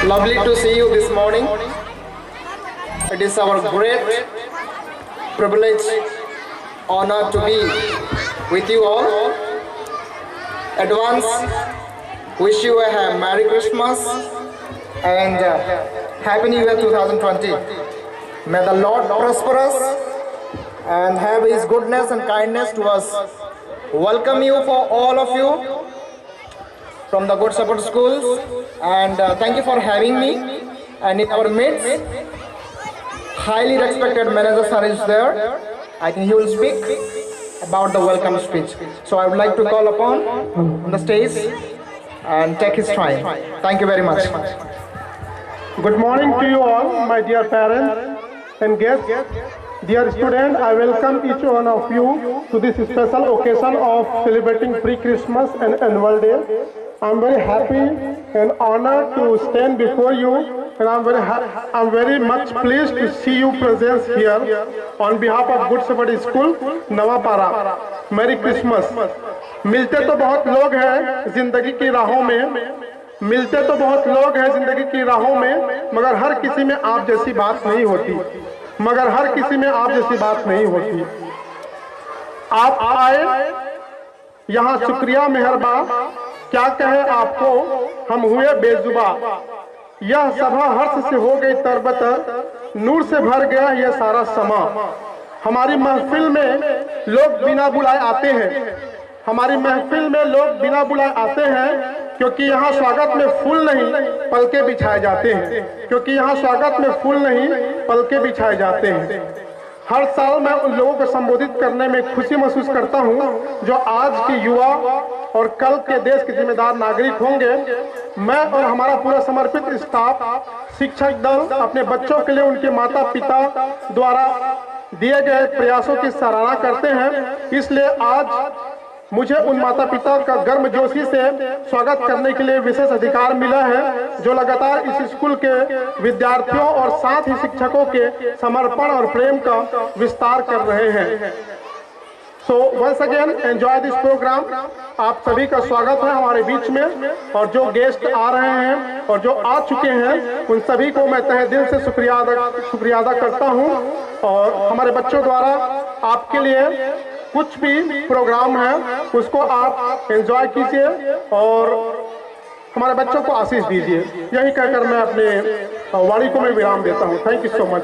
Lovely to see you this morning. It is our great privilege, honor to be with you all. Advance, wish you a Merry Christmas and Happy New Year 2020. May the Lord prosper us and have His goodness and kindness to us. Welcome you for all of you from the Good Shepherd Schools, and thank you for having me. And in our midst, highly respected manager sir is there. I think he will speak about the welcome speech. So I would like to call upon on the stage and take his time. Thank you very much. Good morning to you all, my dear parents and guests. Dear students, I welcome each one of you to this special occasion of celebrating pre-Christmas and annual day. I am very happy and honored to stand before you, and I am very much pleased to see you present here on behalf of Good Shepherd School, Navapara. Merry Christmas. मिलते तो बहुत लोग हैं जिंदगी की राहों में, मिलते तो बहुत लोग हैं जिंदगी की राहों में, मगर हर किसी में आप जैसी बात नहीं होती, मगर हर किसी में आप जैसी बात नहीं होती. आप आए यहाँ शुक्रिया मेहरबान, क्या कहे आपको, हम हुए बेजुबा. यह सभा हर्ष से हो गई तरबतर, नूर से भर गया यह सारा समा. हमारी महफिल में लोग बिना बुलाए आते हैं, हमारी महफिल में लोग बिना बुलाए आते हैं, क्योंकि यहाँ स्वागत में फूल नहीं पलके बिछाए जाते हैं, क्योंकि यहाँ स्वागत में फूल नहीं पलके बिछाए जाते हैं. हर साल मैं उन लोगों को संबोधित करने में खुशी महसूस करता हूँ जो आज के युवा और कल के देश के जिम्मेदार नागरिक होंगे. मैं और हमारा पूरा समर्पित स्टाफ, शिक्षक दल अपने बच्चों के लिए उनके माता पिता द्वारा दिए गए प्रयासों की सराहना करते हैं. इसलिए आज मुझे उन माता पिता का गर्मजोशी से स्वागत करने के लिए विशेष अधिकार मिला है, जो लगातार इस स्कूल के विद्यार्थियों और साथ ही शिक्षकों के समर्पण और प्रेम का विस्तार कर रहे हैं. So once again enjoy this programme. आप सभी का स्वागत है हमारे बीच में, और जो गेस्ट आ रहे हैं और जो आ चुके हैं उन सभी को मैं तहे दिल से शुक्रिया अदा करता हूं. और हमारे बच्चों द्वारा आपके लिए कुछ भी प्रोग्राम है उसको आप एंजॉय कीजिए और हमारे बच्चों को आशीष दीजिए. यही कहकर मैं अपने वाणी को मैं विराम देता हूं. Thank you so much.